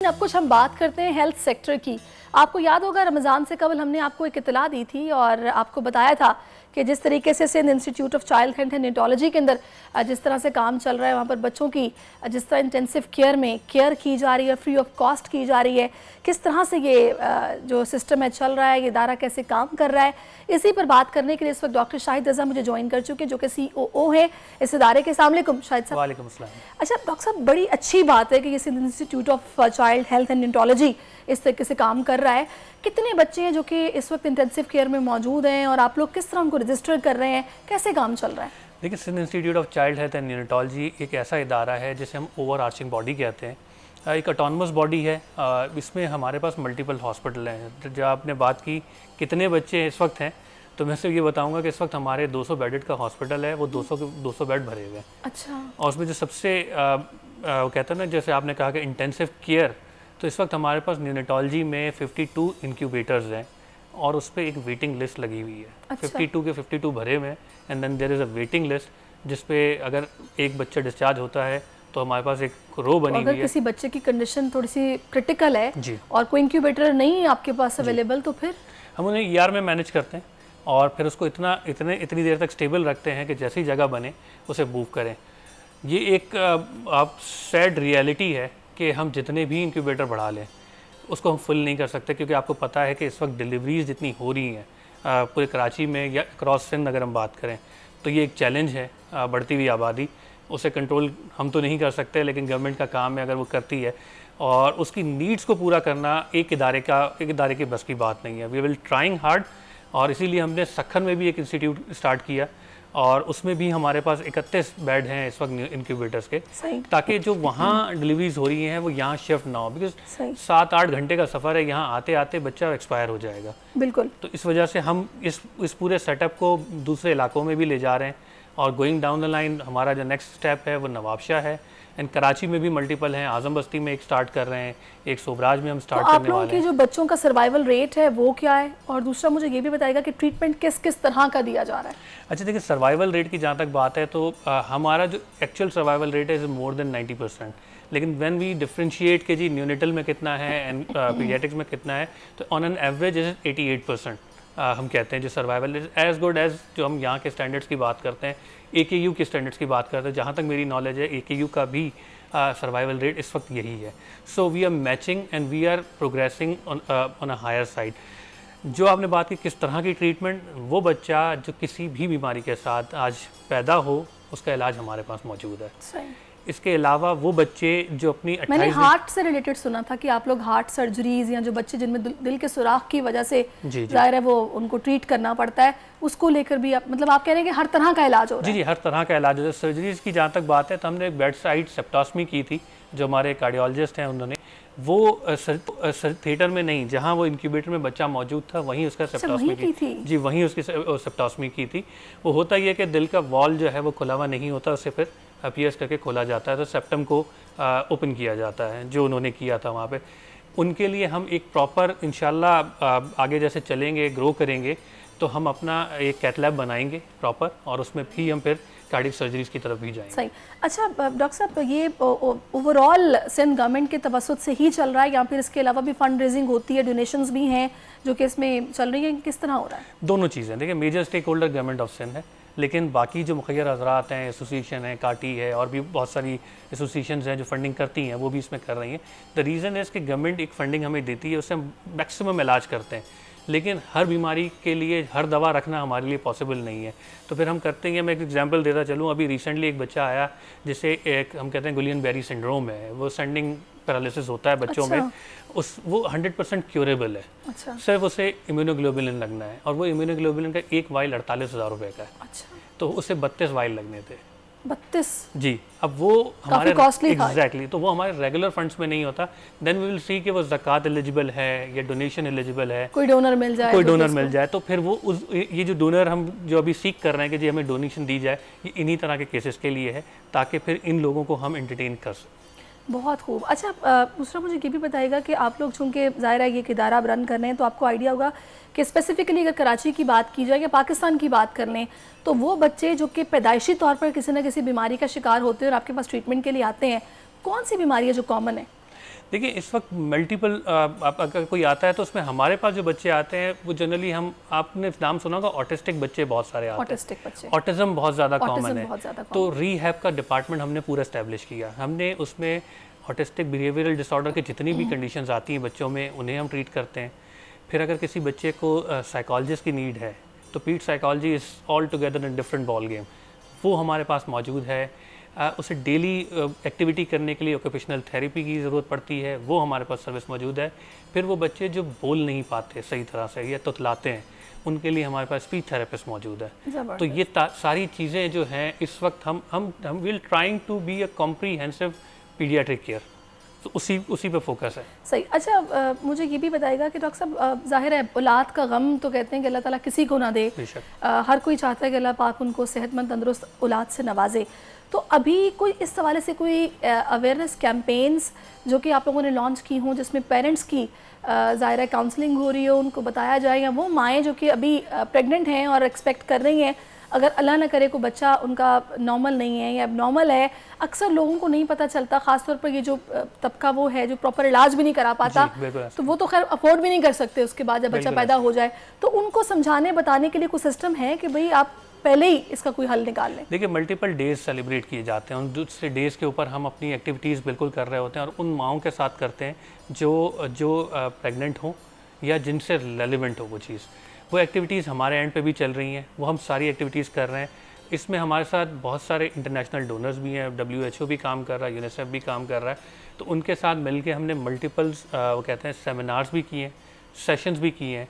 अब कुछ हम बात करते हैं हेल्थ सेक्टर की। आपको याद होगा रमज़ान से कबल हमने आपको एक इतला दी थी और आपको बताया था कि जिस तरीके से Sindh institute of child health and neurology के अंदर जिस तरह से काम चल रहा है, वहाँ पर बच्चों की जिस तरह इंटेंसिव केयर में केयर की जा रही है, फ्री ऑफ कॉस्ट की जा रही है, किस तरह से ये जो सिस्टम है चल रहा है, ये इदारा कैसे काम कर रहा है, इसी पर बात करने के लिए इस वक्त डॉक्टर शाहिद रज़ा मुझे ज्वाइन कर चुके हैं जो कि COO है इस इदारे के। अस्सलाम वालेकुम शाहिद साहब। वालेकुम अस्सलाम। अच्छा डॉक्टर साहब, बड़ी अच्छी बात है कि ये Sindh institute of child health and neurology इस तरीके से काम कर रहा है। कितने बच्चे हैं जो कि इस वक्त इंटेंसिव केयर में मौजूद हैं और आप लोग किस तरह उनको रजिस्टर कर रहे हैं, कैसे काम चल रहा है? देखिए, Sindh institute of child health and neurology एक ऐसा इदारा है जिसे हम ओवर आर्चिंग बॉडी कहते हैं, एक ऑटोनमस बॉडी है। इसमें हमारे पास मल्टीपल हॉस्पिटल हैं। जब आपने बात की कितने बच्चे इस वक्त हैं, तो मैं सिर्फ ये बताऊंगा कि इस वक्त हमारे 200 बेडेड का हॉस्पिटल है, वो 200 बेड भरे हुए हैं। अच्छा। और उसमें जो सबसे कहते हैं ना, जैसे आपने कहा कि इंटेंसिव केयर, तो इस वक्त हमारे पास न्यूरोलॉजी में 52 इंक्यूबेटर्स हैं और उस पर एक वेटिंग लिस्ट लगी हुई है। अच्छा। 52 के 52 भरे हुए हैं and then there is a waiting list जिस पे अगर एक बच्चा डिस्चार्ज होता है तो हमारे पास एक रो बनी हुई है। अगर किसी बच्चे की कंडीशन थोड़ी सी क्रिटिकल है जी, और कोई इंक्यूबेटर नहीं है आपके पास अवेलेबल, तो फिर हम उन्हें ER में मैनेज करते हैं और फिर उसको इतनी देर तक स्टेबल रखते हैं कि जैसी जगह बने उसे मूव करें। ये एक आप सैड रियलिटी है कि हम जितने भी इंक्यूबेटर बढ़ा लें उसको हम फुल नहीं कर सकते, क्योंकि आपको पता है कि इस वक्त डिलीवरीज जितनी हो रही हैं पूरे कराची में या क्रॉस सिंध अगर हम बात करें तो ये एक चैलेंज है। बढ़ती हुई आबादी, उसे कंट्रोल हम तो नहीं कर सकते, लेकिन गवर्नमेंट का काम है अगर वो करती है, और उसकी नीड्स को पूरा करना एक इदारे की बस की बात नहीं है। वी विल ट्राइंग हार्ड, और इसीलिए हमने सखन में भी एक इंस्टीट्यूट स्टार्ट किया और उसमें भी हमारे पास 31 बेड हैं इस वक्त इंक्यूबेटर्स के, ताकि जो वहाँ डिलीवरीज हो रही हैं वो यहाँ शिफ्ट ना हो, बिकॉज 7-8 घंटे का सफ़र है, यहाँ आते आते बच्चा एक्सपायर हो जाएगा। बिल्कुल। तो इस वजह से हम इस पूरे सेटअप को दूसरे इलाकों में भी ले जा रहे हैं, और गोइंग डाउन द लाइन हमारा जो नेक्स्ट स्टेप है वो नवाबशाह है, एंड कराची में भी मल्टीपल हैं, आजम बस्ती में एक स्टार्ट कर रहे हैं, एक सोबराज में हम स्टार्ट करने वाले हैं। आप लोगों की जो बच्चों का सर्वाइवल रेट है वो क्या है, और दूसरा मुझे ये भी बताइएगा कि ट्रीटमेंट किस किस तरह का दिया जा रहा है? अच्छा, देखिए, सर्वाइवल रेट की जहाँ तक बात है तो हमारा जो एक्चुअल सर्वाइवल रेट है इज़ मोर देन 90%, लेकिन व्हेन वी डिफ्रेंशिएट के जी न्यूनेटल में कितना है एंड पीडियाट्रिक्स में कितना है, तो ऑन एन एवरेज इज 88% हम कहते हैं जो survival is as good as जो हम यहाँ के स्टैंडर्ड्स की बात करते हैं, AKU के स्टैंडर्ड्स की बात करते हैं। जहाँ तक मेरी नॉलेज है AKU का भी सर्वाइवल रेट इस वक्त यही है। So we are matching and we are progressing on a higher side. जो आपने बात की किस तरह की ट्रीटमेंट, वो बच्चा जो किसी भी बीमारी के साथ आज पैदा हो उसका इलाज हमारे पास मौजूद है। सही। इसके अलावा वो बच्चे जो अपनी मैंने हार्ट से रिलेटेड सुना था कि आप लोग हार्ट सर्जरीज या जो बच्चे जिनमें दिल के सुराख की वजह से जाहिर है वो उनको ट्रीट करना पड़ता है, उसको लेकर भी आप मतलब आप कह रहे हैं कि हर तरह का इलाज हो रहा है? जी, हर तरह का इलाज है। सर्जरीज की जहाँ तक बात है तो हमने एक बेड साइड सेप्टोस्मी की थी, जो हमारे कार्डियोलॉजिस्ट हैं उन्होंने वो थिएटर में नहीं, जहाँ वो इंक्यूबेटर में बच्चा मौजूद था वहीं उसका सेप्टोस्मी की थी। जी, वहीं उसकी सेप्टोस्मी की थी। वो होता ही है कि दिल का वॉल जो है वो खुला हुआ नहीं होता, उसे फिर पियर्स करके खोला जाता है, तो सेप्टम को ओपन किया जाता है, जो उन्होंने किया था वहाँ पे। उनके लिए हम एक प्रॉपर इंशाल्लाह आगे जैसे चलेंगे, ग्रो करेंगे, तो हम अपना एक कैथ लैब बनाएंगे प्रॉपर, और उसमें भी हम फिर कार्डियक सर्जरीज की तरफ भी जाएंगे। सही। अच्छा डॉक्टर साहब, ये ओवरऑल सिंध गवर्नमेंट के तवसुत से ही चल रहा है या फिर इसके अलावा भी फंड रेजिंग होती है, डोनेशंस भी हैं जो कि इसमें चल रही हैं, किस तरह हो रहा है? दोनों चीज़ें। देखिए, major stake holder government of Sindh है, लेकिन बाकी जो मुखैर हजरात हैं, एसोसिएशन है, काटी है, और भी बहुत सारी एसोसिएशन हैं जो फंडिंग करती हैं, वो भी इसमें कर रही हैं। द रीज़न इज़ कि गवर्नमेंट एक फंडिंग हमें देती है, उससे हम मैक्सिमम इलाज करते हैं, लेकिन हर बीमारी के लिए हर दवा रखना हमारे लिए पॉसिबल नहीं है। तो फिर हम करते हैं, मैं एक एग्जांपल देता चलूँ, अभी रिसेंटली एक बच्चा आया जिसे एक हम कहते हैं गुलियन बेरी सिंड्रोम है, वो स्टैंडिंग पैरालिसिस होता है बच्चों में, वो 100% क्योरेबल है। अच्छा। सिर्फ उसे इम्यूनोग्लोबुलिन लगना है, और वो इम्यूनोग्लोबुलिन का एक वाइल 48,000 रुपये का है। अच्छा। तो उसे 32 वाइल लगने थे। 32? जी। अब वो हमारे एग्जैक्टली तो वो हमारे रेगुलर फंड्स में नहीं होता। देन वी विल सी कि वो ज़कात एलिजिबल है या डोनेशन एलिजिबल है, कोई डोनर मिल जाए तो फिर वो ये जो डोनर हम जो अभी सीख कर रहे हैं कि जी हमें डोनेशन दी जाए, ये इन्हीं तरह के केसेस के लिए है, ताकि फिर इन लोगों को हम एंटरटेन कर सकें। बहुत खूब। अच्छा, दूसरा मुझे ये भी बताइएगा कि आप लोग चूँकि ज़ाहिर है ये एक इदारा आप रन कर रहे हैं, तो आपको आइडिया होगा कि स्पेसिफिकली अगर कराची की बात की जाए या पाकिस्तान की बात कर लें, तो वो बच्चे जो कि पैदाइशी तौर पर किसी न किसी बीमारी का शिकार होते हैं और आपके पास ट्रीटमेंट के लिए आते हैं, कौन सी बीमारी है जो कॉमन है? देखिए इस वक्त मल्टीपल अगर कोई आता है तो उसमें हमारे पास जो बच्चे आते हैं वो जनरली हम, आपने नाम सुना होगा ऑटिस्टिक बच्चे बहुत सारे आते हैं, ऑटिस्टिक बच्चे, ऑटिज्म बहुत ज़्यादा कॉमन है, तो है। रीहैब का डिपार्टमेंट हमने पूरा एस्टेब्लिश किया। हमने उसमें ऑटिस्टिक बिहेवियरल डिसऑर्डर की जितनी भी कंडीशंस आती हैं बच्चों में उन्हें हम ट्रीट करते हैं। फिर अगर किसी बच्चे को साइकोलॉजिस्ट की नीड है तो पीट psychology is all together in different ball game, वो हमारे पास मौजूद है। उसे डेली एक्टिविटी करने के लिए ऑक्यूपेशनल थेरेपी की ज़रूरत पड़ती है, वो हमारे पास सर्विस मौजूद है। फिर वो बच्चे जो बोल नहीं पाते सही तरह से या तुतलाते हैं उनके लिए हमारे पास स्पीच थेरेपिस्ट मौजूद है। तो ये सारी चीज़ें जो हैं इस वक्त हम will trying to be a comprehensive paediatric care, तो उसी पे फोकस है। सही। अच्छा मुझे ये भी बताइएगा कि डॉक्टर साहब जाहिर है औलाद का गम तो कहते हैं कि अल्लाह ताला किसी को ना दे, हर कोई चाहता है कि अल्लाह पाक उनको सेहतमंद तंदुरुस्त औलाद से नवाजे। तो अभी कोई इस हवाले से कोई अवेयरनेस कैंपेन्स जो कि आप लोगों ने लॉन्च की हों जिसमें पेरेंट्स की ज़ाहिर है काउंसलिंग हो रही हो, उनको बताया जाए, या वो माएँ जो कि अभी प्रेग्नेंट हैं और एक्सपेक्ट कर रही हैं अगर अल्लाह ना करे कोई बच्चा उनका नॉर्मल नहीं है या एबनॉर्मल है, अक्सर लोगों को नहीं पता चलता, ख़ासतौर पर ये जो तबका वो है जो प्रॉपर इलाज भी नहीं करा पाता, तो वो तो खैर अफोर्ड भी नहीं कर सकते उसके बाद जब बच्चा पैदा हो जाए, तो उनको समझाने बताने के लिए कोई सिस्टम है कि भाई आप पहले ही इसका कोई हल निकाल लें? देखिए मल्टीपल डेज सेलिब्रेट किए जाते हैं, उन दूसरे डेज़ के ऊपर हम अपनी एक्टिविटीज़ बिल्कुल कर रहे होते हैं और उन माओं के साथ करते हैं जो प्रेग्नेंट हों या जिनसे रेलिवेंट हो वो चीज़। वो एक्टिविटीज़ हमारे एंड पे भी चल रही हैं, वो हम सारी एक्टिविटीज़ कर रहे हैं। इसमें हमारे साथ बहुत सारे इंटरनेशनल डोनर्स भी हैं, WHO भी काम कर रहा है, यूनिसेफ भी काम कर रहा है, तो उनके साथ मिलके हमने मल्टीपल्स वो कहते हैं सेमिनार्स भी किए हैं, सेशंस भी किए हैं।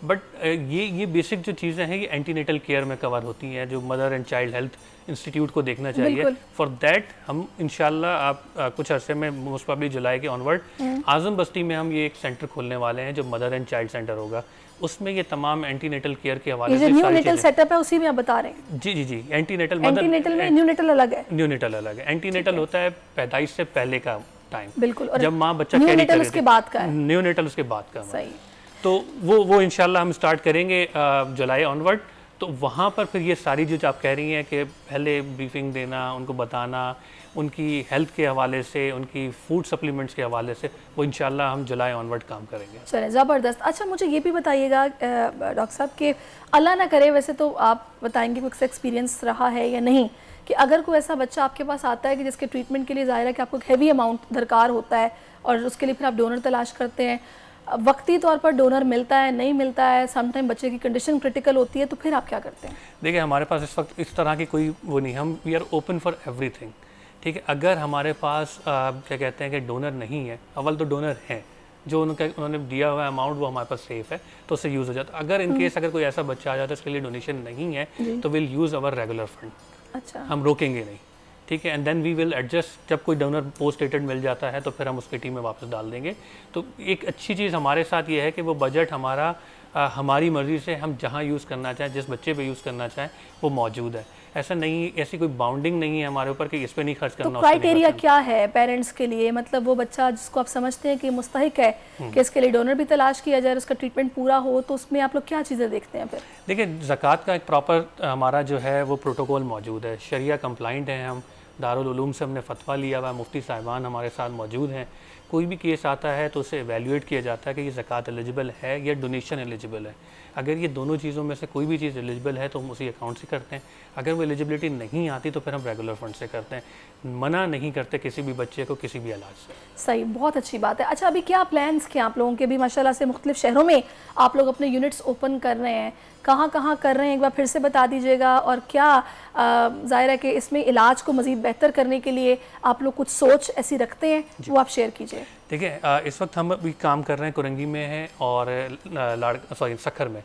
बट ये बेसिक जो चीज़ें हैं ये एंटीनेटल केयर में कवर होती हैं, जो mother and child health institute को देखना चाहिए। फॉर दैट हम इंशाल्लाह आप कुछ अरसे में मोस्ट प्रॉब्ली जुलाई के ऑनवर्ड आजम बस्ती में हम ये एक सेंटर खोलने वाले हैं जो मदर एंड चाइल्ड सेंटर होगा। उसमें ये तमाम एंटीनेटल केयर के हवाले से न्यू नेटल सेटअप है उसी में आप बता रहे हैं? जी एंटीनेटल में न्यूनेटल अलग है? न्यूनेटल अलग है। एंटीनेटल होता है पैदाइश से पहले का टाइम, बिल्कुल, और जब माँ बच्चा कैरी करे, उसके बाद का है न्यूनेटल, उसके बाद का। सही। तो वो इंशाल्लाह हम स्टार्ट करेंगे जुलाई ऑनवर्ड। तो वहाँ पर फिर ये सारी जो आप कह रही हैं कि पहले ब्रीफिंग देना, उनको बताना, उनकी हेल्थ के हवाले से, उनकी फूड सप्लीमेंट्स के हवाले से, वो इंशाल्लाह हम जुलाई ऑनवर्ड काम करेंगे। चलिए ज़बरदस्त। अच्छा मुझे ये भी बताइएगा डॉक्टर साहब कि अल्लाह ना करे, वैसे तो आप बताएंगे कोई एक्सपीरियंस रहा है या नहीं, कि अगर कोई ऐसा बच्चा आपके पास आता है कि जिसके ट्रीटमेंट के लिए ज़ाहिर है कि आपको हैवी अमाउंट दरकार होता है और उसके लिए फिर आप डोनर तलाश करते हैं, वक्ती तौर पर डोनर मिलता है, नहीं मिलता है, समटाइम बच्चे की कंडीशन क्रिटिकल होती है, तो फिर आप क्या करते हैं? देखिए हमारे पास इस वक्त इस तरह की कोई वो नहीं, हम we are open for everything. ठीक है, अगर हमारे पास क्या कहते हैं कि डोनर नहीं है, अव्वल तो डोनर हैं जो उन्होंने दिया हुआ अमाउंट वो हमारे पास सेफ है तो उससे यूज़ हो जाता है। अगर इन केस अगर कोई ऐसा बच्चा आ जाता है उसके लिए डोनेशन नहीं है तो will use our regular fund. अच्छा, हम रोकेंगे नहीं, ठीक है, and then we will adjust. जब कोई डोनर पोस्ट डेटेड मिल जाता है तो फिर हम उसकी टीम में वापस डाल देंगे। तो एक अच्छी चीज़ हमारे साथ ये है कि वो बजट हमारा हमारी मर्ज़ी से हम जहाँ यूज़ करना चाहें, जिस बच्चे पे यूज़ करना चाहें वो मौजूद है। ऐसा नहीं, ऐसी कोई बाउंडिंग नहीं है हमारे ऊपर कि इस पे नहीं खर्च करना। तो क्राइटेरिया क्या है पेरेंट्स के लिए, मतलब वो बच्चा जिसको आप समझते हैं कि मुस्तहिक है कि इसके लिए डोनर भी तलाश किया जाए, उसका ट्रीटमेंट पूरा हो, तो उसमें आप लोग क्या चीज़ें देखते हैं? फिर देखिए ज़कात का एक प्रॉपर हमारा जो है वो प्रोटोकॉल मौजूद है, शरिया कंप्लाइंट हैं, हम दारुल उलूम से हमने फतवा लिया हुआ है, मुफ्ती साहिबान हमारे साथ मौजूद हैं। कोई भी केस आता है तो उसे एवेल्यूएट किया जाता है कि ये ज़कात एलिजिबल है या डोनेशन एलिजिबल है। अगर ये दोनों चीज़ों में से कोई भी चीज़ एलिजिबल है तो हम उसी अकाउंट से करते हैं, अगर वो एलिजिबिलिटी नहीं आती तो फिर हम रेगुलर फंड से करते हैं, मना नहीं करते किसी भी बच्चे को किसी भी इलाज से। सही, बहुत अच्छी बात है। अच्छा अभी क्या प्लान्स क्या आप लोगों के? भी माशाल्लाह से मुख्तलिफ शहरों में आप लोग अपने यूनिट्स ओपन कर रहे हैं, कहाँ कहाँ कर रहे हैं एक बार फिर से बता दीजिएगा, और क्या ज़ाहिर है कि इसमें इलाज को मज़ीद बेहतर करने के लिए आप लोग कुछ सोच ऐसी रखते हैं, वो आप शेयर कीजिए। देखिए इस वक्त हम अभी काम कर रहे हैं कुरंगी में है और सखर में।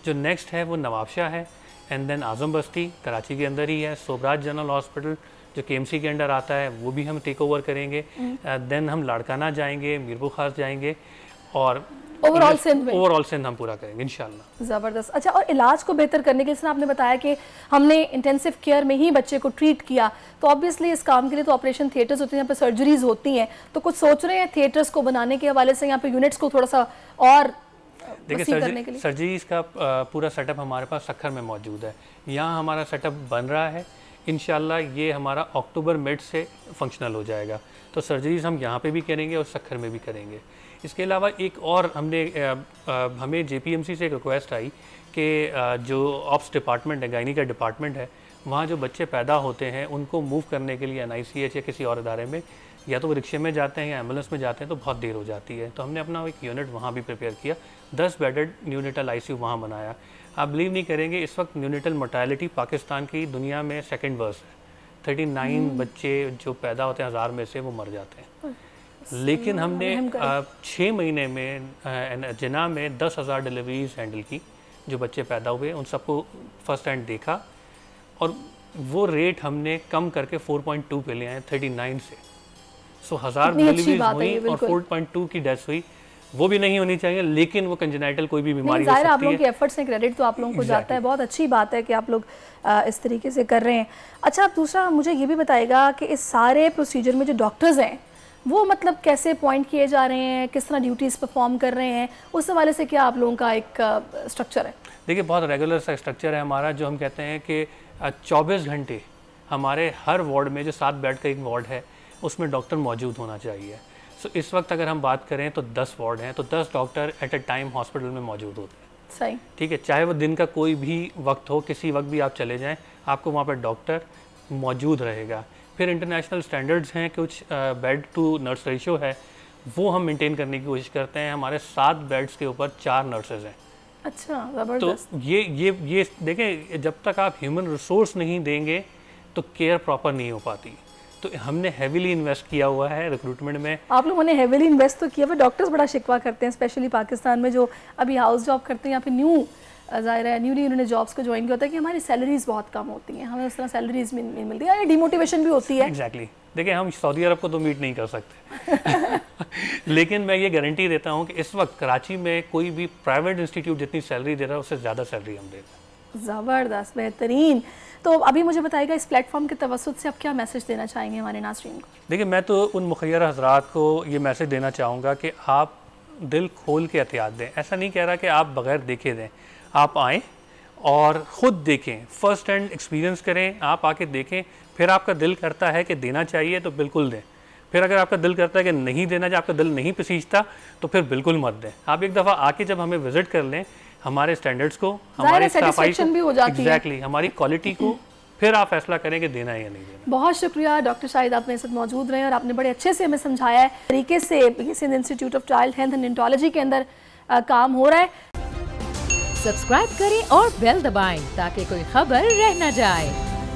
जो नेक्स्ट है वो नवाबशाह है, एंड देन आजम बस्ती कराची के अंदर ही है, सोबराज जनरल हॉस्पिटल जो KMC के अंडर आता है वो भी हम टेक ओवर करेंगे। देन हम लाड़काना जाएंगे, मीरपुर खास जाएंगे और ओवरऑल सिंध हम पूरा करेंगे इंशाल्लाह। ज़बरदस्त। अच्छा, और इलाज को बेहतर करने के लिए आपने बताया कि हमने इंटेंसिव केयर में ही बच्चे को ट्रीट किया, तो ऑब्वियसली इस काम के लिए तो ऑपरेशन थिएटर्स होते हैं, यहाँ पे सर्जरीज होती हैं, तो कुछ सोच रहे हैं थिएटर्स को बनाने के हवाले से, यहाँ पे यूनिट्स को थोड़ा सा और देखिए सर्जरीज का पूरा सेटअप हमारे पास सखर में मौजूद है। यहाँ हमारा सेटअप बन रहा है, इंशाल्लाह ये हमारा अक्टूबर मिड से फंक्शनल हो जाएगा। तो सर्जरीज हम यहाँ पे भी करेंगे और सक्खर में भी करेंगे। इसके अलावा एक और हमें JPMC से एक रिक्वेस्ट आई कि जो ऑप्स डिपार्टमेंट है, गायनी का डिपार्टमेंट है, वहाँ जो बच्चे पैदा होते हैं उनको मूव करने के लिए NICH या किसी और इदारे में, या तो वो रिक्शे में जाते हैं या एम्बुलेंस में जाते हैं, तो बहुत देर हो जाती है। तो हमने अपना एक यूनिट वहाँ भी प्रिपेयर किया, 10 बेडेड न्यूनेटल ICU वहाँ बनाया। आप बिलीव नहीं करेंगे, इस वक्त न्यूनेटल मोर्टेलिटी पाकिस्तान की दुनिया में सेकंड वर्स्ट है। 39 बच्चे जो पैदा होते हैं 1000 में से वो मर जाते हैं। लेकिन हमने 6 महीने में जिना में 10,000 डिलीवरीज हैंडल की। जो बच्चे पैदा हुए उन सबको फर्स्ट हैंड देखा और वो रेट हमने कम करके 4.2 पे ले आए 39 से। सो 1000 डिलीवरीज हुई और 4.2 की डेथ हुई। वो भी नहीं होनी चाहिए, लेकिन वो कंजेनाइटल कोई भी बीमारी हो सकती है। आप लोगों के एफर्ट्स से क्रेडिट तो आप लोगों को जाता है। बहुत अच्छी बात है कि आप लोग इस तरीके से कर रहे हैं। अच्छा, आप दूसरा मुझे ये भी बताइएगा कि इस सारे प्रोसीजर में जो डॉक्टर्स हैं वो मतलब कैसे अपॉइंट किए जा रहे हैं, किस तरह ड्यूटीज़ परफॉर्म कर रहे हैं, उस हवाले से क्या आप लोगों का एक स्ट्रक्चर है? देखिए, बहुत रेगुलर सा स्ट्रक्चर है हमारा, जो हम कहते हैं कि 24 घंटे हमारे हर वार्ड में, जो 7 बेड का एक वार्ड है, उसमें डॉक्टर मौजूद होना चाहिए। सो इस वक्त अगर हम बात करें तो 10 वार्ड हैं, तो 10 doctor at a time hospital में मौजूद होते हैं। सही, ठीक है। चाहे वो दिन का कोई भी वक्त हो, किसी वक्त भी आप चले जाएं, आपको वहाँ पर डॉक्टर मौजूद रहेगा। फिर इंटरनेशनल स्टैंडर्ड्स हैं, कुछ बेड टू नर्स रेशियो है, वो हम मेंटेन करने की कोशिश करते हैं। हमारे 7 बेड्स के ऊपर 4 नर्सेज हैं। अच्छा, ज़बरदस्त। तो ये देखें, जब तक आप ह्यूमन रिसोर्स नहीं देंगे तो केयर प्रॉपर नहीं हो पाती। तो हमने हेवीली इन्वेस्ट किया हुआ है रिक्रूटमेंट में। आप लोगों ने हेवीली इन्वेस्ट तो किया हुआ। डॉक्टर्स बड़ा शिकवा करते हैं, स्पेशली पाकिस्तान में, जो अभी हाउस जॉब करते हैं या फिर ज़ाहिर है न्यूली उन्होंने जॉब्स को ज्वाइन किया होता है, कि हमारी सैलरीज बहुत कम होती हैं, हमें उस तरह सैलरीज नहीं मिलती है, डिमोटिवेशन भी होती है। एग्जैक्टली। देखिए, हम सऊदी अरब को तो मीट नहीं कर सकते लेकिन मैं ये गारंटी देता हूँ कि इस वक्त कराची में कोई भी प्राइवेट इंस्टीट्यूट जितनी सैलरी दे रहा है उससे ज़्यादा सैलरी हम देते हैं। ज़बरदस्त, बेहतरीन। तो अभी मुझे बताइएगा, इस प्लेटफॉर्म के तवस्सुत से आप क्या मैसेज देना चाहेंगे हमारे नाज़रीन को? देखिए, मैं तो उन मुखय्यर हज़रात को ये मैसेज देना चाहूँगा कि आप दिल खोल के एहतियात दें। ऐसा नहीं कह रहा कि आप बग़ैर देखे दें, आप आएँ और ख़ुद देखें, फ़र्स्ट हैंड एक्सपीरियंस करें। आप आके देखें, फिर आपका दिल करता है कि देना चाहिए तो बिल्कुल दें। फिर अगर आपका दिल करता है कि नहीं देना, जब आपका दिल नहीं पसीजता, तो फिर बिल्कुल मत दें। आप एक दफ़ा आके जब हमें विजिट कर लें, हमारे स्टैंडर्ड्स को, हमारे सफाई को, एग्जैक्टली हमारी क्वालिटी को, फिर आप फैसला करें कि देना है या नहीं देना। बहुत शुक्रिया डॉक्टर शाहिद, आप मेरे साथ मौजूद रहे और आपने बड़े अच्छे से हमें समझाया है तरीके से Sindh institute of child health and neurology के अंदर काम हो रहा है। सब्सक्राइब करें और बेल दबाएं ताकि कोई खबर रह न जाए।